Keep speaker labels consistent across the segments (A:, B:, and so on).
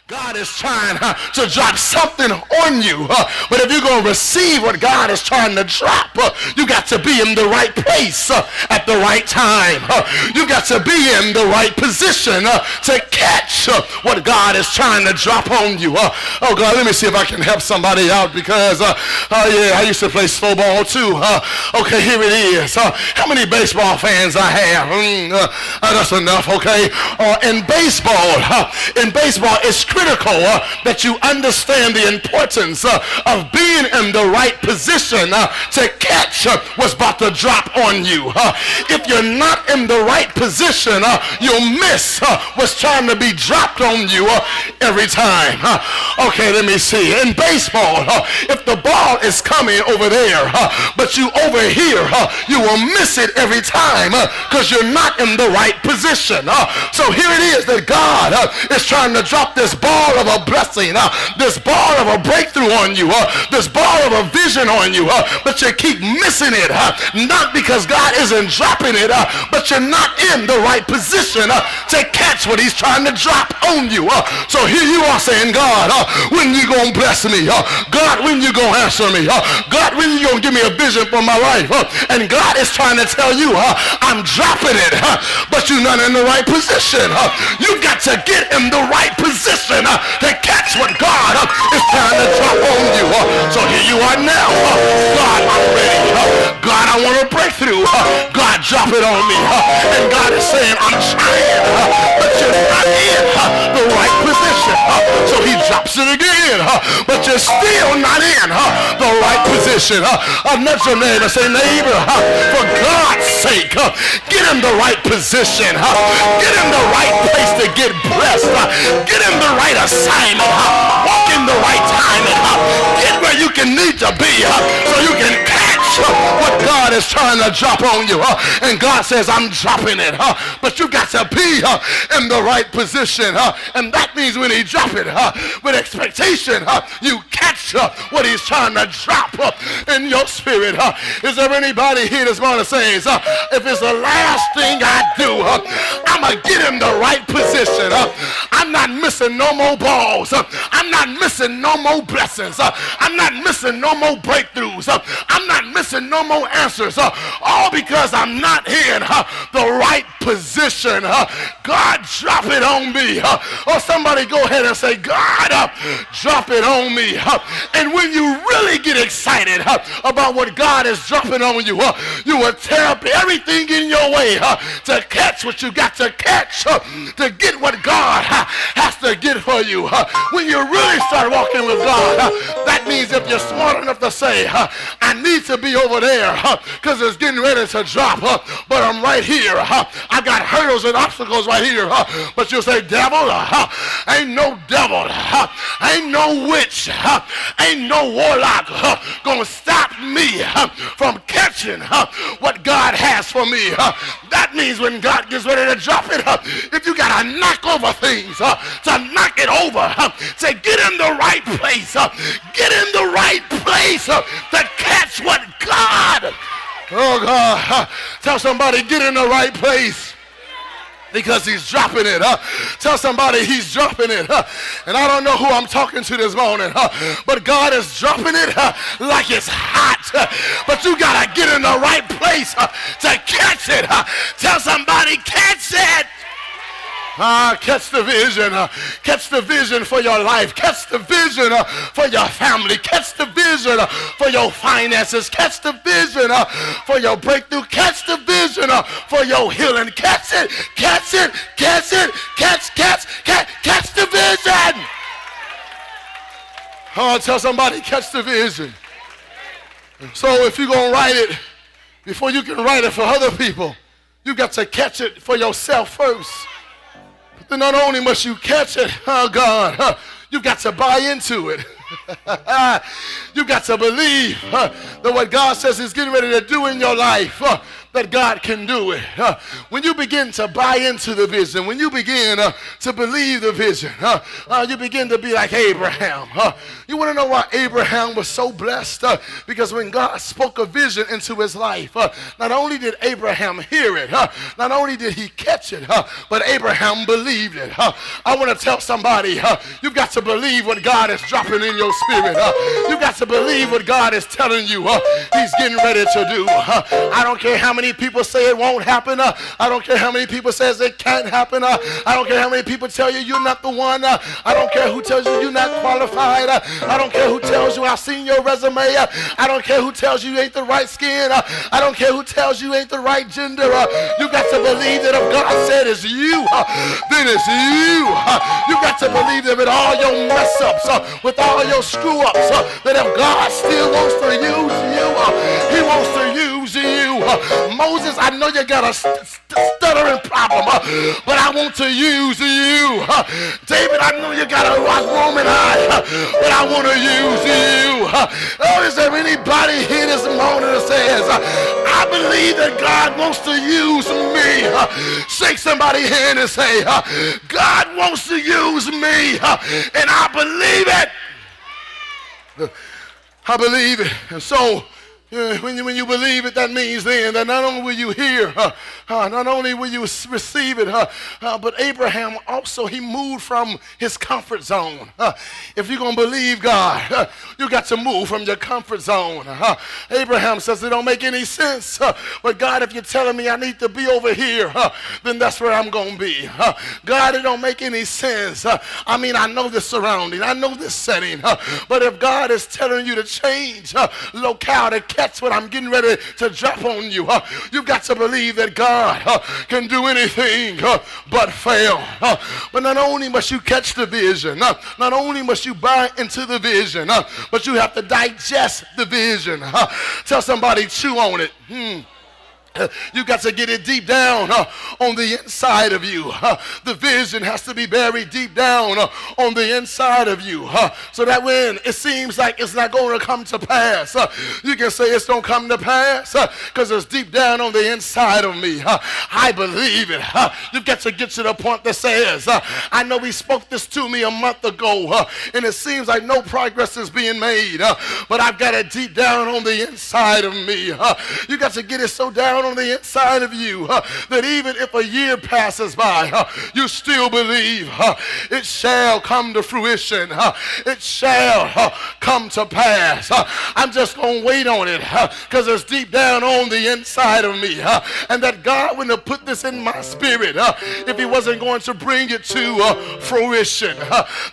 A: God is trying to drop something on you. But if you're going to receive what God is trying to drop, you got to be in the right place at the right time. You got to be in the right position to catch what God is trying to drop on you. Oh, God, let me see if I can help somebody out because, yeah, I used to play slow ball too. Okay, here it is. How many baseball fans I have? That's enough, okay? In baseball, it's critical that you understand the importance of being in the right position to catch what's about to drop on you. If you're not in the right position, you'll miss what's trying to be dropped on you every time. Okay, let me see. In baseball, if the ball is coming over there, but you over here, you will miss it every time because you're not in the right position. So here it is that God is trying to drop this ball of a blessing, this ball of a breakthrough on you, this ball of a vision on you, but you keep missing it, not because God isn't dropping it, but you're not in the right position to catch what he's trying to drop on you. So here you are saying, God, when you gonna bless me? God, when you gonna answer me? God, when you gonna give me a vision for my life? And God is trying to tell you, I'm dropping it, but you're not in the right position. You got to get in the right position to catch what God is trying to drop on you. So here you are now. God, I'm ready. God, I want a breakthrough. God, drop it on me. And God is saying, I'm trying, but you're not in the right position. So he drops it again, but you're still not in the right position. Nudge your neighbor, say, neighbor, for God's sake, get in the right position. Get in the right place to get blessed. Get in the right assignment. Walk in the right timing. Get where you can need to be so you can catch what God is trying to drop on you. And God says, I'm dropping it. But you got to be in the right position. And that means when he drop it with expectation, you catch what he's trying to drop in your spirit. Is there anybody here this morning saying, if it's the last thing I do, I'm going to get in the right position. I'm not missing no more balls. I'm not missing no more blessings. I'm not missing no more breakthroughs. I'm not missing no more answers. All because I'm not in the right position. God, drop it on me. Or somebody go ahead and say, God, drop it on me. And when you really get excited about what God is dropping on you, you will tear up everything in your way to catch what you got to catch, to get what God has to get for you. When you really start walking with God, that means if you're smart enough to say, I need to be over there because it's getting ready to drop, but I'm right here. I got hurdles and obstacles right here. But you'll say, devil, ain't no devil, ain't no witch, ain't no warlock gonna stop me from catching what God has for me. That means when God gets ready to drop it, if you gotta knock over things, to knock it over, to get in the right place, get in the right place to catch what God, oh God, tell somebody, get in the right place. Because he's dropping it. Tell somebody he's dropping it. And I don't know who I'm talking to this morning, but God is dropping it like it's hot. But you got to get in the right place to catch it. Tell somebody, catch it. Catch the vision. Catch the vision for your life. Catch the vision for your family. Catch the vision for your finances. Catch the vision for your breakthrough. Catch the vision for your healing. Catch it. Catch it. Catch it. Catch the vision. Tell somebody, catch the vision. So if you're going to write it, before you can write it for other people, you got to catch it for yourself first. Then not only must you catch it, oh God, you got to buy into it. You got to believe that what God says he's getting ready to do in your life, that God can do it. When you begin to buy into the vision, when you begin to believe the vision, you begin to be like Abraham. You want to know why Abraham was so blessed? Because when God spoke a vision into his life, not only did Abraham hear it, not only did he catch it, but Abraham believed it. I want to tell somebody, you've got to believe what God is dropping in your spirit. You've got to believe what God is telling you he's getting ready to do. I don't care how many people say it won't happen. I don't care how many people says it can't happen. I don't care how many people tell you you're not the one. I don't care who tells you you're not qualified. I don't care who tells you I've seen your resume. I don't care who tells you ain't the right skin. I don't care who tells you ain't the right gender. You got to believe that if God said it's you, then it's you. You got to believe that with all your mess ups, with all your screw ups, that if God still wants to use you, he wants to use you. Moses, I know you got a stuttering problem, but I want to use you. David, I know you got a rock woman eye, but I want to use you. Oh, is there anybody here this morning that says, I believe that God wants to use me? Shake somebody's hand and say, God wants to use me, and I believe it. I believe it. And so, when you believe it, that means then that not only will you hear, not only will you receive it, but Abraham also, he moved from his comfort zone. If you're going to believe God, you got to move from your comfort zone. Abraham says it don't make any sense, but God, if you're telling me I need to be over here, then that's where I'm going to be. God, it don't make any sense. I mean, I know the surrounding, I know this setting, but if God is telling you to change locale to catch what I'm getting ready to drop on you, you've got to believe that God can do anything but fail. But not only must you catch the vision, not only must you buy into the vision, but you have to digest the vision. Tell somebody, chew on it. You got to get it deep down on the inside of you. The vision has to be buried deep down on the inside of you, so that when it seems like it's not going to come to pass, you can say it's going to come to pass because it's deep down on the inside of me. I believe it. You've got to get to the point that says, I know he spoke this to me a month ago, and it seems like no progress is being made, but I've got it deep down on the inside of me. You got to get it so down on the inside of you that even if a year passes by, you still believe it shall come to fruition. It shall come to pass. I'm just going to wait on it because it's deep down on the inside of me, and that God wouldn't have put this in my spirit if he wasn't going to bring it to fruition.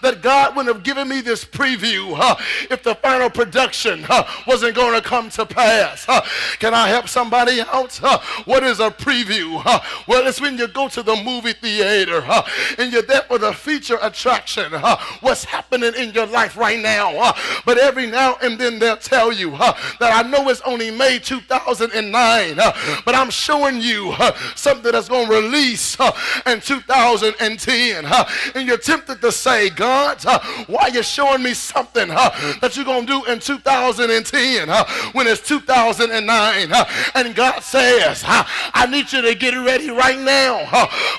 A: That God wouldn't have given me this preview if the final production wasn't going to come to pass. Can I help somebody out? What is a preview? Well, it's when you go to the movie theater and you're there for the feature attraction. What's happening in your life right now? But every now and then they'll tell you that I know it's only May 2009, but I'm showing you something that's going to release in 2010. And you're tempted to say, God, why are you showing me something that you're going to do in 2010 when it's 2009? And God says, I need you to get ready right now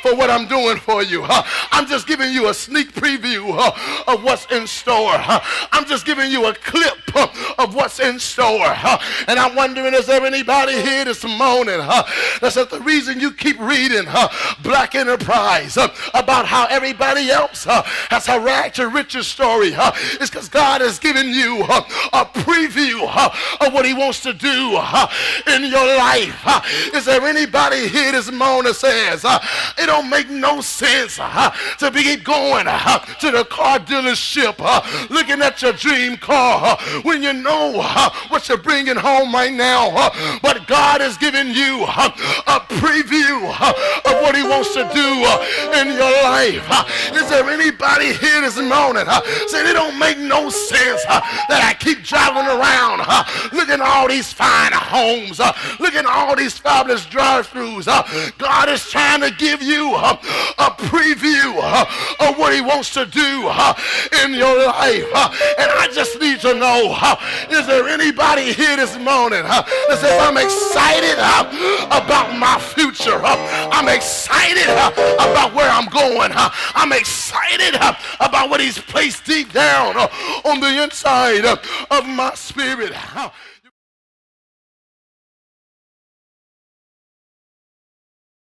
A: for what I'm doing for you. I'm just giving you a sneak preview of what's in store. I'm just giving you a clip of what's in store. And I'm wondering, is there anybody here this morning that says the reason you keep reading Black Enterprise about how everybody else has a rag to riches story is because God has given you a preview of what he wants to do in your life. Is there anybody here this morning that says it don't make no sense to be going to the car dealership looking at your dream car when you know what you're bringing home right now, but God has given you a preview of what he wants to do in your life. Is there anybody here this morning saying it don't make no sense that I keep driving around looking at all these fine homes, looking at all these fabulous drive-thrus? God is trying to give you a preview of what he wants to do in your life. And I just need to know, is there anybody here this morning that says, I'm excited about my future. I'm excited about where I'm going. I'm excited about what he's placed deep down on the inside of my spirit.